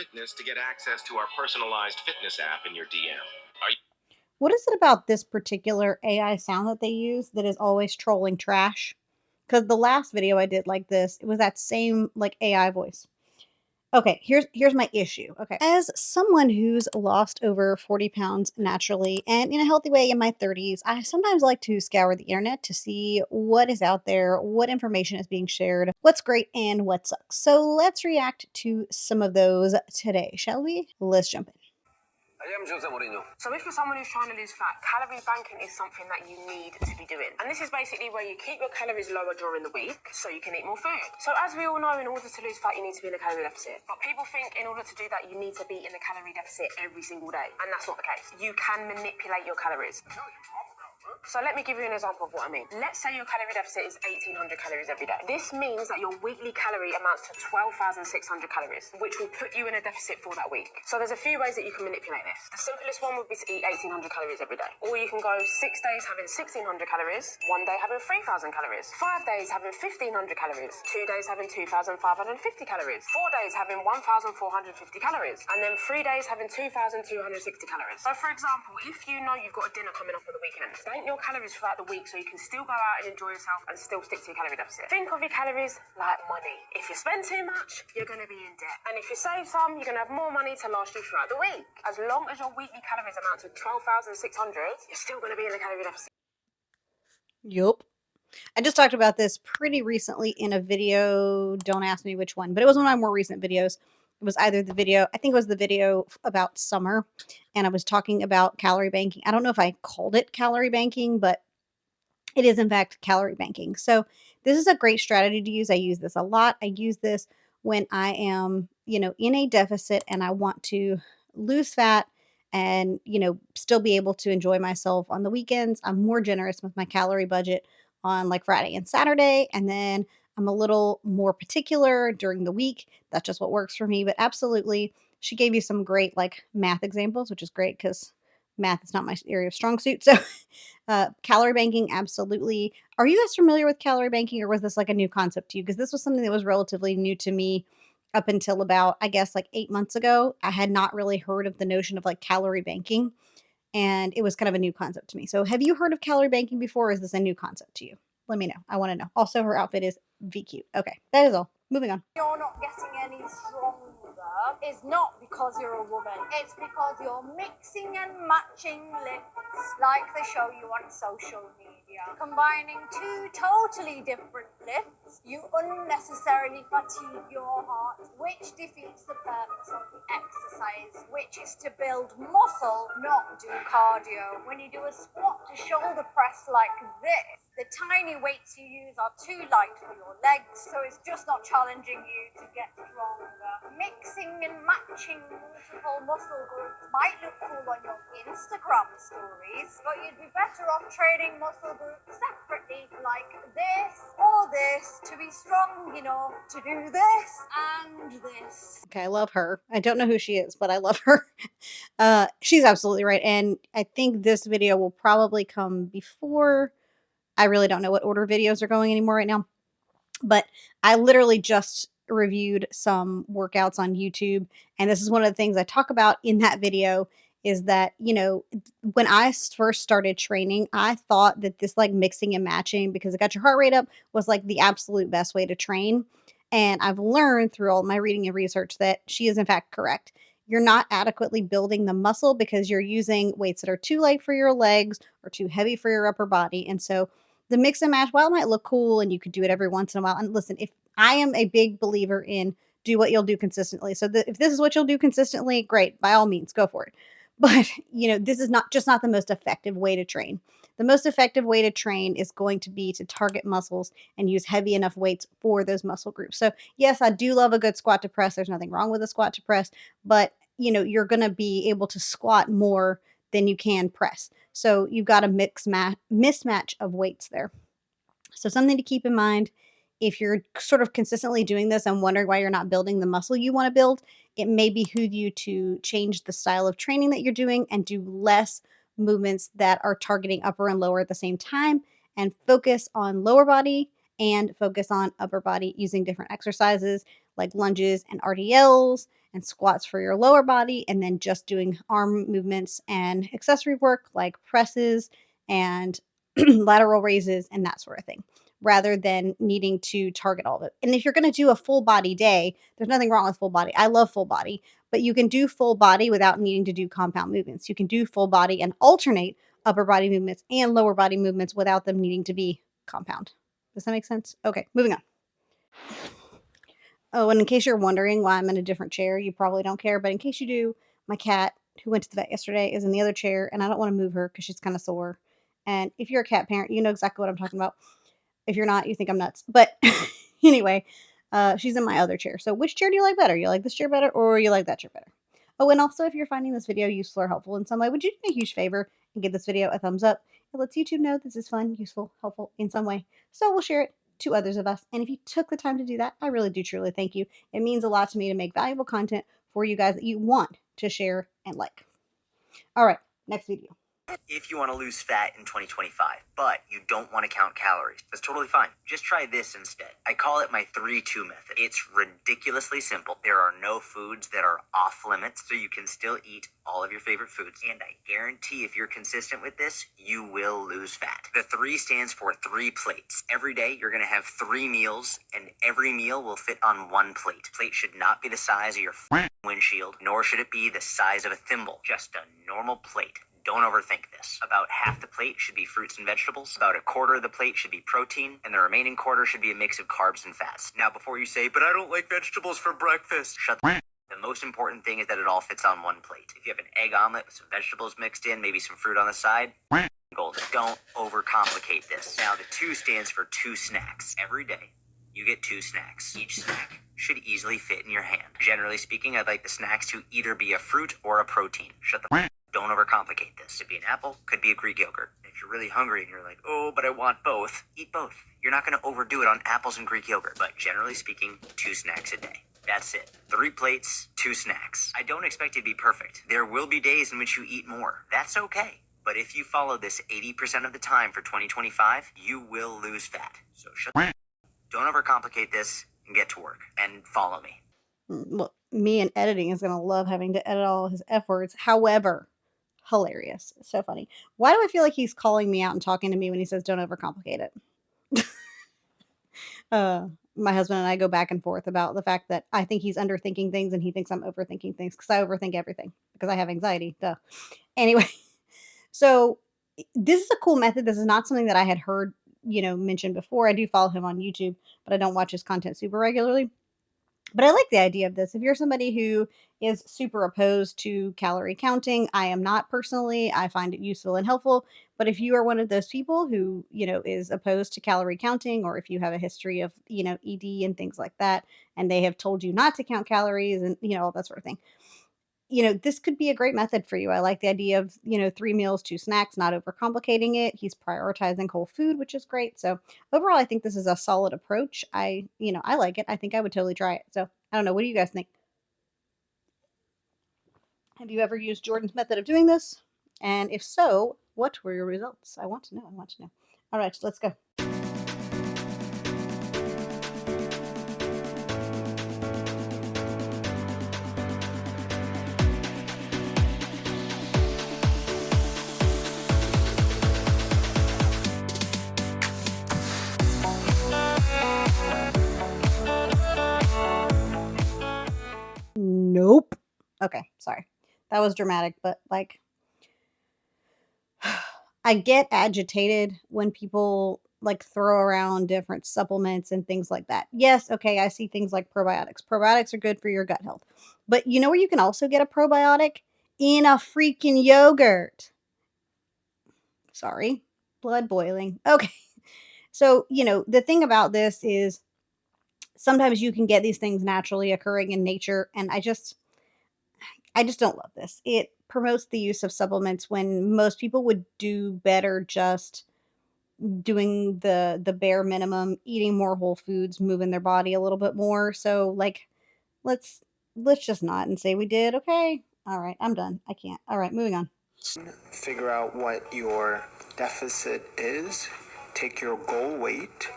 Fitness to get access to our personalized fitness app in your DM. Are What is it about this particular AI sound that they use that is always trolling trash? Because the last video I did like this, it was that same like AI voice. Okay, here's my issue. Okay. As someone who's lost over 40 pounds naturally and in a healthy way in my 30s, I sometimes like to scour the internet to see what is out there, what information is being shared, what's great and what sucks. So let's react to some of those today, shall we? Let's jump in. So if you're someone who's trying to lose fat, calorie banking is something that you need to be doing. And this is basically where you keep your calories lower during the week so you can eat more food. So as we all know, in order to lose fat, you need to be in a calorie deficit. But people think in order to do that, you need to be in a calorie deficit every single day. And that's not the case. You can manipulate your calories. So let me give you an example of what I mean. Let's say your calorie deficit is 1,800 calories every day. This means that your weekly calorie amounts to 12,600 calories, which will put you in a deficit for that week. So there's a few ways that you can manipulate this. The simplest one would be to eat 1,800 calories every day. Or you can go 6 days having 1,600 calories, 1 day having 3,000 calories, 5 days having 1,500 calories, 2 days having 2,550 calories, 4 days having 1,450 calories, and then 3 days having 2,260 calories. So for example, if you know you've got a dinner coming up on the weekend, bank your calories throughout the week so you can still go out and enjoy yourself and still stick to your calorie deficit. Think of your calories like money. If you spend too much, you're going to be in debt. And if you save some, you're going to have more money to last you throughout the week. As long as your weekly calories amount to 12,600, you're still going to be in a calorie deficit. Yup. I just talked about this pretty recently in a video. Don't ask me which one, but it was one of my more recent videos. It was either the video, I think it was the video about summer, and I was talking about calorie banking. I don't know if I called it calorie banking, but it is in fact calorie banking. So this is a great strategy to use. I use this a lot. I use this when I am, in a deficit and I want to lose fat and, still be able to enjoy myself on the weekends. I'm more generous with my calorie budget on like Friday and Saturday. And then I'm a little more particular during the week. That's just what works for me. But absolutely, she gave you some great like math examples, which is great because math is not my area of strong suit. So calorie banking, absolutely. Are you guys familiar with calorie banking, or was this like a new concept to you? Because this was something that was relatively new to me up until about, I guess, like 8 months ago. I had not really heard of the notion of like calorie banking, and it was kind of a new concept to me. So, have you heard of calorie banking before, or is this a new concept to you? Let me know. I want to know. Also, her outfit is VQ. Okay, that is all. Moving on. You're not getting any stronger is not because you're a woman. It's because you're mixing and matching lifts like they show you on social media. Combining two totally different lifts, you unnecessarily fatigue your heart, which defeats the purpose of the exercise, which is to build muscle, not do cardio. When you do a squat to shoulder press like this, the tiny weights you use are too light for your legs, so it's just not challenging you to get stronger. Mixing and matching multiple muscle groups might look cool on your Instagram stories, but you'd be better off training muscle groups separately, like this or this, to be strong enough to do this and this. Okay, I love her. I don't know who she is, but I love her. She's absolutely right. And I think this video will probably come before. I really don't know what order videos are going anymore right now. But I literally just reviewed some workouts on YouTube. And this is one of the things I talk about in that video is that, when I first started training, I thought that this like mixing and matching, because it got your heart rate up, was like the absolute best way to train. And I've learned through all my reading and research that she is in fact correct. You're not adequately building the muscle because you're using weights that are too light for your legs or too heavy for your upper body. And so the mix and match, while it might look cool and you could do it every once in a while. And listen, if I am a big believer in do what you'll do consistently. So if this is what you'll do consistently, great, by all means, go for it. But, this is not the most effective way to train. The most effective way to train is going to be to target muscles and use heavy enough weights for those muscle groups. So yes, I do love a good squat to press. There's nothing wrong with a squat to press, but you're going to be able to squat more than you can press. So you've got a mismatch of weights there. So something to keep in mind if you're sort of consistently doing this and wondering why you're not building the muscle you want to build, it may behoove you to change the style of training that you're doing and do less movements that are targeting upper and lower at the same time, and focus on lower body and focus on upper body using different exercises like lunges and RDLs and squats for your lower body, and then just doing arm movements and accessory work like presses and lateral raises and that sort of thing, rather than needing to target all of it. And if you're going to do a full body day, there's nothing wrong with full body. I love full body, but you can do full body without needing to do compound movements. You can do full body and alternate upper body movements and lower body movements without them needing to be compound. Does that make sense? Okay, moving on. Oh, and in case you're wondering why I'm in a different chair, you probably don't care, but in case you do, my cat, who went to the vet yesterday, is in the other chair, and I don't want to move her because she's kind of sore. And if you're a cat parent, you know exactly what I'm talking about. If you're not, you think I'm nuts. But anyway, she's in my other chair. So which chair do you like better? You like this chair better or you like that chair better? Oh, and also if you're finding this video useful or helpful in some way, would you do me a huge favor and give this video a thumbs up? It lets YouTube know this is fun, useful, helpful in some way. So we'll share it to others of us. And if you took the time to do that, I really do truly thank you. It means a lot to me to make valuable content for you guys that you want to share and like. All right, next video. If you want to lose fat in 2025, but you don't want to count calories, that's totally fine. Just try this instead. I call it my 3-2 method. It's ridiculously simple. There are no foods that are off limits, so you can still eat all of your favorite foods. And I guarantee if you're consistent with this, you will lose fat. The 3 stands for 3 plates. Every day, you're going to have 3 meals, and every meal will fit on 1 plate. Plate should not be the size of your windshield, nor should it be the size of a thimble. Just a normal plate. Don't overthink this. About half the plate should be fruits and vegetables. About a quarter of the plate should be protein. And the remaining quarter should be a mix of carbs and fats. Now, before you say, but I don't like vegetables for breakfast, shut the The most important thing is that it all fits on 1 plate. If you have an egg omelet with some vegetables mixed in, maybe some fruit on the side, golden. Don't overcomplicate this. Now, the 2 stands for 2 snacks. Every day, you get 2 snacks. Each snack should easily fit in your hand. Generally speaking, I'd like the snacks to either be a fruit or a protein. Shut the Don't overcomplicate this. Could be an apple, could be a Greek yogurt. If you're really hungry and you're like, oh, but I want both, eat both. You're not going to overdo it on apples and Greek yogurt. But generally speaking, 2 snacks a day. That's it. 3 plates, 2 snacks. I don't expect it to be perfect. There will be days in which you eat more. That's okay. But if you follow this 80% of the time for 2025, you will lose fat. So don't overcomplicate this and get to work. And follow me. Well, me and editing is going to love having to edit all his F words. However, hilarious. So funny. Why do I feel like he's calling me out and talking to me when he says don't overcomplicate it? My husband and I go back and forth about the fact that I think he's underthinking things and he thinks I'm overthinking things because I overthink everything because I have anxiety. Duh. Anyway, so this is a cool method. This is not something that I had heard, mentioned before. I do follow him on YouTube, but I don't watch his content super regularly. But I like the idea of this. If you're somebody who is super opposed to calorie counting, I am not personally. I find it useful and helpful. But if you are one of those people who, is opposed to calorie counting, or if you have a history of, ED and things like that, and they have told you not to count calories and, all that sort of thing, this could be a great method for you. I like the idea of, 3 meals, 2 snacks, not overcomplicating it. He's prioritizing whole food, which is great. So overall, I think this is a solid approach. I like it. I think I would totally try it. So I don't know. What do you guys think? Have you ever used Jordan's method of doing this? And if so, what were your results? I want to know. All right, let's go. Nope. Okay, sorry. That was dramatic, but I get agitated when people throw around different supplements and things like that. Yes, okay, I see things like probiotics. Probiotics are good for your gut health. But you know where you can also get a probiotic? In a freaking yogurt. Sorry. Blood boiling. Okay. So, the thing about this is sometimes you can get these things naturally occurring in nature, and I just don't love this. It promotes the use of supplements when most people would do better just doing the bare minimum, eating more whole foods, moving their body a little bit more. So let's just not and say we did. Okay. All right, I'm done. I can't. All right, moving on. Figure out what your deficit is. Take your goal weight,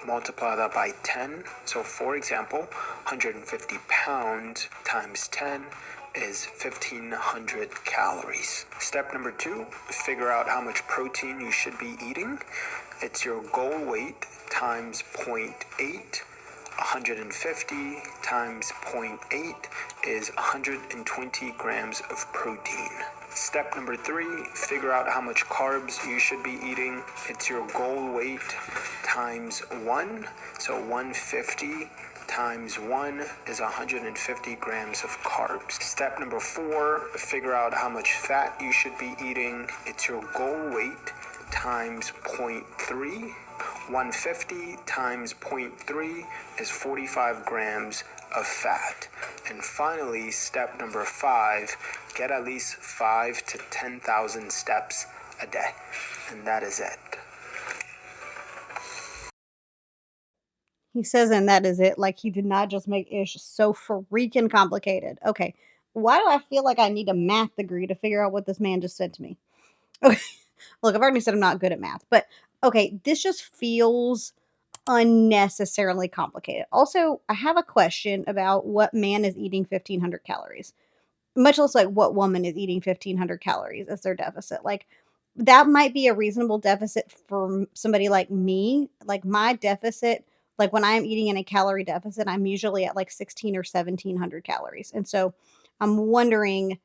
multiply that by 10. So for example, 150 pounds times 10 is 1,500 calories. Step number 2, figure out how much protein you should be eating. It's your goal weight times 0.8. 150 times 0.8 is 120 grams of protein. Step number 3, figure out how much carbs you should be eating. It's your goal weight times 1. So 150 times 1 is 150 grams of carbs. Step number 4, figure out how much fat you should be eating. It's your goal weight times 0.3. 150 times 0.3 is 45 grams of fat. And finally, step number 5, get at least 5 to 10,000 steps a day. And that is it. He says, and that is it. Like he did not just make ish so freaking complicated. Okay. Why do I feel like I need a math degree to figure out what this man just said to me? Okay. Look, I've already said I'm not good at math, but okay, this just feels unnecessarily complicated. Also, I have a question about what man is eating 1,500 calories, much less like what woman is eating 1,500 calories as their deficit. Like, that might be a reasonable deficit for somebody like me. Like, my deficit, like when I'm eating in a calorie deficit, I'm usually at like 16 or 1,700 calories. And so I'm wondering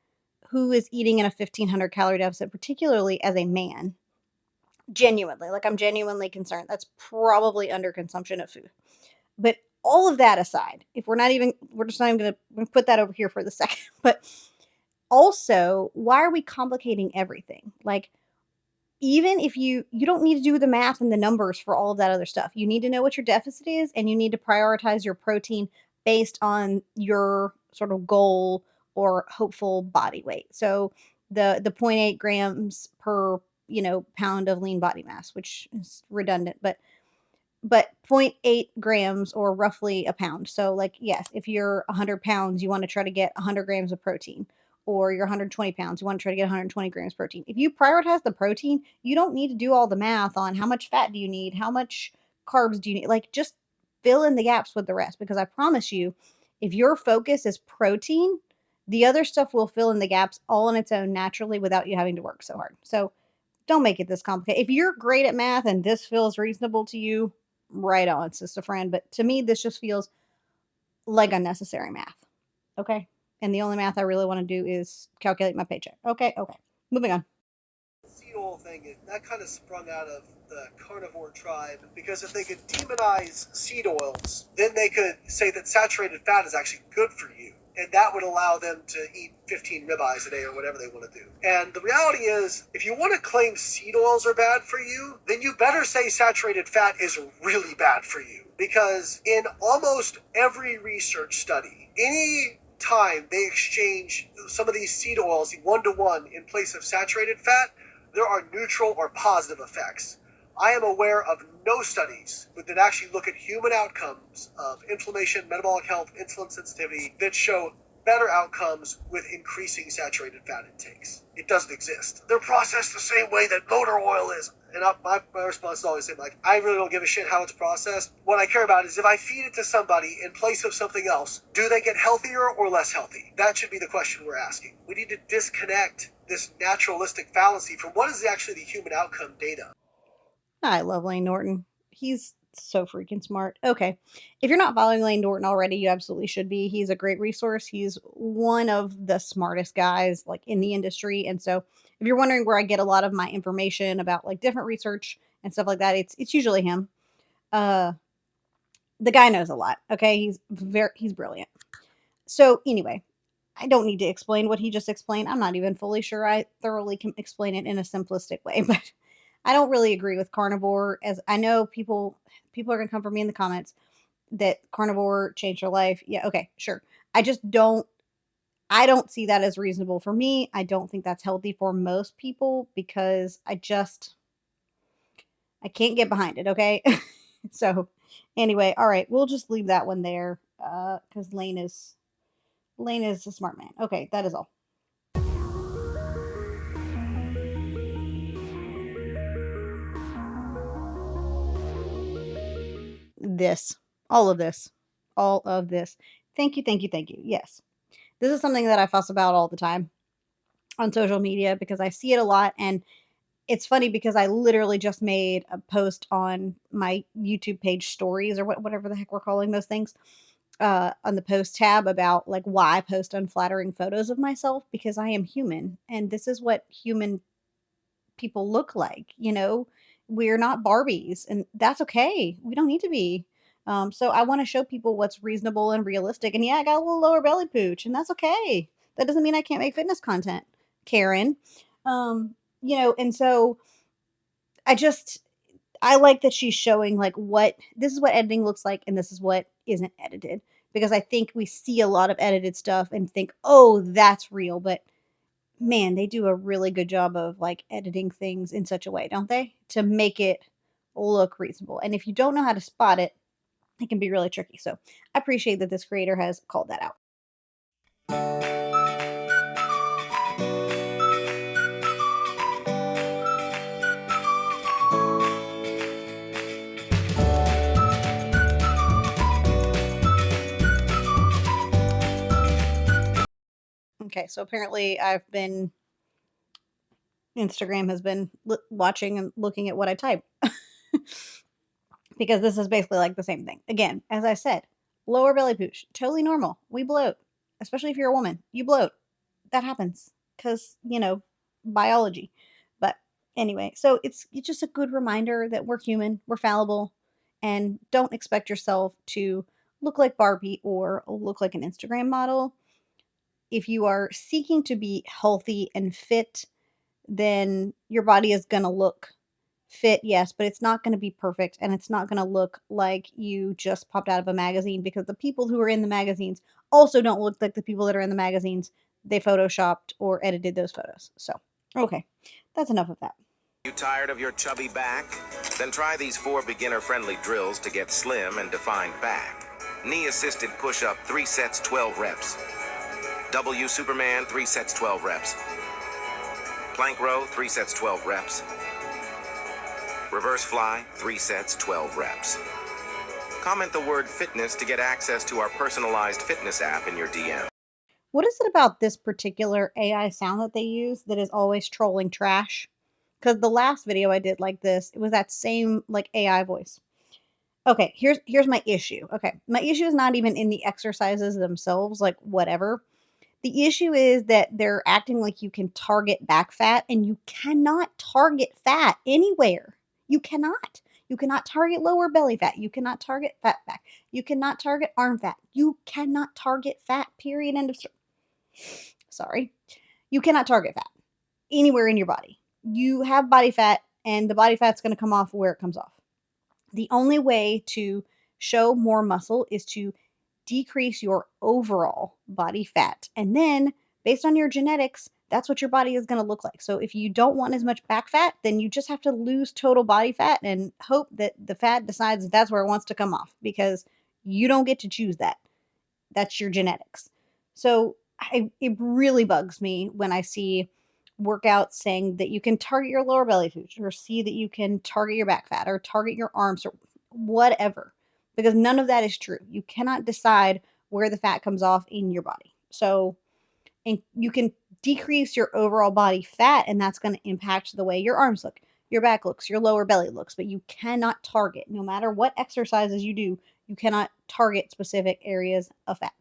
who is eating in a 1,500 calorie deficit, particularly as a man. Genuinely, like I'm genuinely concerned. That's probably underconsumption of food. But all of that aside, if we're just not even gonna put that over here for the second. But also, why are we complicating everything? Like, even if you don't need to do the math and the numbers for all of that other stuff. You need to know what your deficit is, and you need to prioritize your protein based on your sort of goal or hopeful body weight. So the 0.8 grams per pound of lean body mass, which is redundant, but 0.8 grams or roughly a pound. So, like, yes, if you're 100 pounds, you want to try to get 100 grams of protein. Or you're 120 pounds, you want to try to get 120 grams protein. If you prioritize the protein, you don't need to do all the math on how much fat do you need, how much carbs do you need. Like, just fill in the gaps with the rest. Because I promise you, if your focus is protein, the other stuff will fill in the gaps all on its own naturally without you having to work so hard. So don't make it this complicated. If you're great at math and this feels reasonable to you, right on, sister friend. But to me, this just feels like unnecessary math. Okay? And the only math I really want to do is calculate my paycheck. Okay. Moving on. Seed oil thing, that kind of sprung out of the carnivore tribe, because if they could demonize seed oils, then they could say that saturated fat is actually good for you. And that would allow them to eat 15 ribeyes a day or whatever they want to do. And the reality is, if you want to claim seed oils are bad for you, then you better say saturated fat is really bad for you. Because in almost every research study, any time they exchange some of these seed oils 1-to-1 in place of saturated fat, there are neutral or positive effects. I am aware of no studies that actually look at human outcomes of inflammation, metabolic health, insulin sensitivity that show better outcomes with increasing saturated fat intakes. It doesn't exist. They're processed the same way that motor oil is. And my response is always the same, like, I really don't give a shit how it's processed. What I care about is if I feed it to somebody in place of something else, do they get healthier or less healthy? That should be the question we're asking. We need to disconnect this naturalistic fallacy from what is actually the human outcome data. I love Layne Norton. He's so freaking smart. Okay. If you're not following Layne Norton already, you absolutely should be. He's a great resource. He's one of the smartest guys like in the industry. And so if you're wondering where I get a lot of my information about like different research and stuff like that, it's usually him. The guy knows a lot. Okay. He's brilliant. So anyway, I don't need to explain what he just explained. I'm not even fully sure I thoroughly can explain it in a simplistic way, but I don't really agree with carnivore, as I know people are going to come for me in the comments that carnivore changed their life. Yeah, okay, sure. I don't see that as reasonable for me. I don't think that's healthy for most people because I can't get behind it, okay? So, anyway, all right, we'll just leave that one there cuz Layne is a smart man. Okay, that is all. this, all of this, all of this. Thank you, thank you, thank you. Yes. This is something that I fuss about all the time on social media because I see it a lot, and it's funny because I literally just made a post on my YouTube page stories or whatever the heck we're calling those things, on the post tab about like why I post unflattering photos of myself because I am human and this is what human people look like. We're not Barbies, and that's okay. We don't need to be. So I want to show people what's reasonable and realistic. And yeah, I got a little lower belly pooch, and that's okay. That doesn't mean I can't make fitness content, Karen. And so I just I like that she's showing like what this is what editing looks like and this is what isn't edited. Because I think we see a lot of edited stuff and think, oh, that's real. But man, they do a really good job of like editing things in such a way, don't they? To make it look reasonable. And if you don't know how to spot it, it can be really tricky. So I appreciate that this creator has called that out. Okay, so apparently Instagram has been watching and looking at what I type. Because this is basically like the same thing. Again, as I said, lower belly pooch, totally normal. We bloat, especially if you're a woman. You bloat. That happens because, biology. But anyway, so it's just a good reminder that we're human, we're fallible, and don't expect yourself to look like Barbie or look like an Instagram model. If you are seeking to be healthy and fit, then your body is going to look fit, yes, but it's not going to be perfect and it's not going to look like you just popped out of a magazine because the people who are in the magazines also don't look like the people that are in the magazines. They photoshopped or edited those photos. So, okay, that's enough of that. You tired of your chubby back? Then try these 4 beginner-friendly drills to get slim and defined back. Knee-assisted push-up, 3 sets, 12 reps. W Superman, 3 sets, 12 reps. Plank row, 3 sets, 12 reps. Reverse fly, 3 sets, 12 reps. Comment the word fitness to get access to our personalized fitness app in your DM. What is it about this particular AI sound that they use that is always trolling trash? Because the last video I did like this, it was that same like AI voice. Okay, here's my issue. Okay, my issue is not even in the exercises themselves, like whatever. The issue is that they're acting like you can target back fat, and you cannot target fat anywhere. You cannot. You cannot target lower belly fat. You cannot target fat back. You cannot target arm fat. You cannot target fat, period, end of story. Sorry. You cannot target fat anywhere in your body. You have body fat, and the body fat's going to come off where it comes off. The only way to show more muscle is to decrease your overall body fat. And then, based on your genetics, that's what your body is going to look like. So, if you don't want as much back fat, then you just have to lose total body fat and hope that the fat decides that that's where it wants to come off because you don't get to choose that. That's your genetics. So, it really bugs me when I see workouts saying that you can target your lower belly fat or see that you can target your back fat or target your arms or whatever, because none of that is true. You cannot decide where the fat comes off in your body. So, and you can decrease your overall body fat, and that's going to impact the way your arms look, your back looks, your lower belly looks, but you cannot target, no matter what exercises you do, you cannot target specific areas of fat.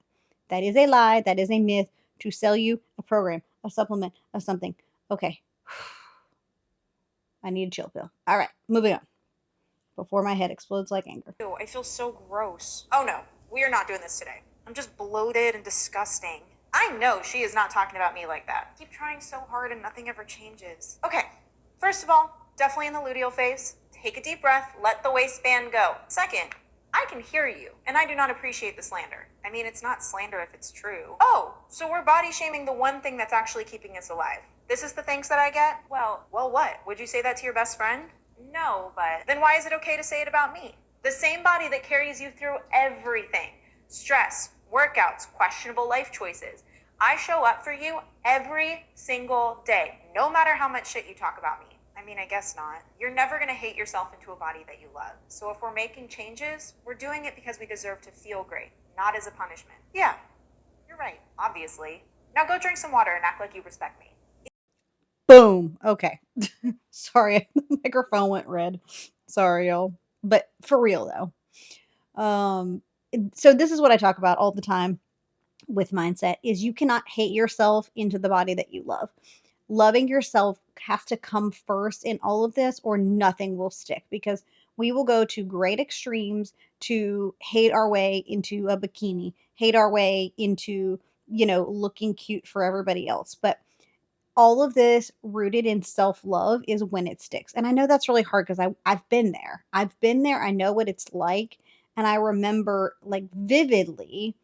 That is a lie. That is a myth to sell you a program, a supplement, of something. Okay. I need a chill pill. All right, moving on. Before my head explodes like anger. Ew, I feel so gross. Oh no, we are not doing this today. I'm just bloated and disgusting. I know she is not talking about me like that. I keep trying so hard and nothing ever changes. Okay, first of all, definitely in the luteal phase. Take a deep breath, let the waistband go. Second, I can hear you, and I do not appreciate the slander. I mean, it's not slander if it's true. Oh, so we're body shaming the one thing that's actually keeping us alive. This is the thanks that I get? Well, what? Would you say that to your best friend? No, but then why is it okay to say it about me? The same body that carries you through everything. Stress, workouts, questionable life choices. I show up for you every single day, no matter how much shit you talk about me. I mean, I guess not. You're never gonna hate yourself into a body that you love. So if we're making changes, we're doing it because we deserve to feel great, not as a punishment. Yeah, you're right, obviously. Now go drink some water and act like you respect me. Boom. Okay. Sorry, the microphone went red. Sorry, y'all. But for real though. So this is what I talk about all the time with mindset is you cannot hate yourself into the body that you love. Loving yourself has to come first in all of this or nothing will stick because we will go to great extremes to hate our way into a bikini, hate our way into, looking cute for everybody else. But all of this rooted in self-love is when it sticks. And I know that's really hard because I've been there. I've been there. I know what it's like. And I remember like vividly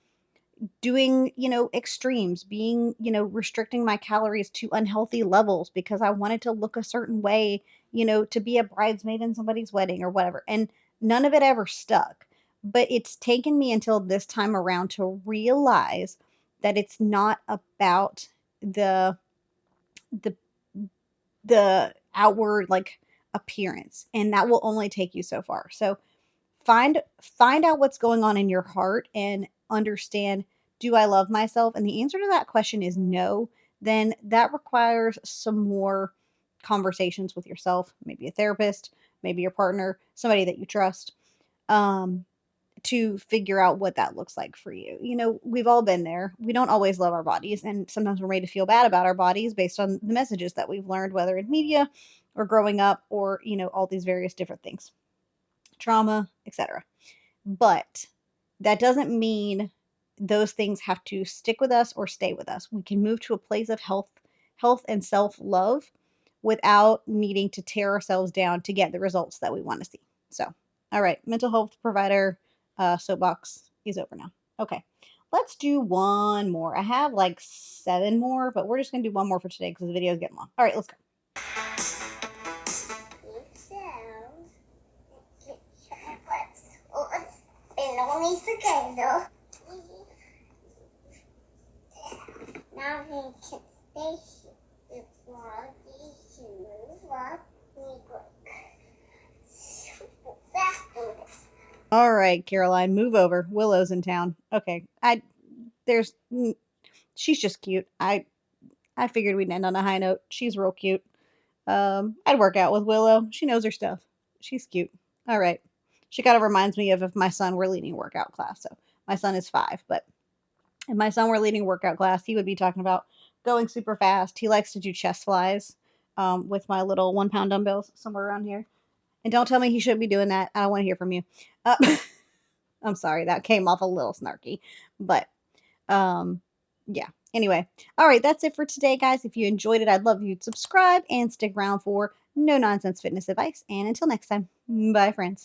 doing, extremes, being, restricting my calories to unhealthy levels because I wanted to look a certain way, to be a bridesmaid in somebody's wedding or whatever. And none of it ever stuck. But it's taken me until this time around to realize that it's not about the the outward like appearance, and that will only take you so far. So find out what's going on in your heart and understand, do I love myself? And the answer to that question is no. Then that requires some more conversations with yourself, maybe a therapist, maybe your partner, somebody that you trust. Um to figure out what that looks like for you. We've all been there. We don't always love our bodies, and sometimes we're made to feel bad about our bodies based on the messages that we've learned, whether in media or growing up or, all these various different things, trauma, etc. But that doesn't mean those things have to stick with us or stay with us. We can move to a place of health and self-love without needing to tear ourselves down to get the results that we want to see. So, all right, mental health provider soapbox is over now. Okay, let's do one more. I have like 7 more, but we're just going to do one more for today because the video is getting long. All right, let's go. Now he can stay before he move up. All right, Caroline, move over. Willow's in town. Okay, she's just cute. I figured we'd end on a high note. She's real cute. I'd work out with Willow. She knows her stuff. She's cute. All right. She kind of reminds me of if my son were leading a workout class. So my son is 5, but if my son were leading a workout class, he would be talking about going super fast. He likes to do chest flies with my little 1-pound dumbbells somewhere around here. And don't tell me he shouldn't be doing that. I don't want to hear from you. I'm sorry, that came off a little snarky, but yeah. Anyway, all right, that's it for today, guys. If you enjoyed it, I'd love you to subscribe and stick around for no nonsense fitness advice. And until next time, bye, friends.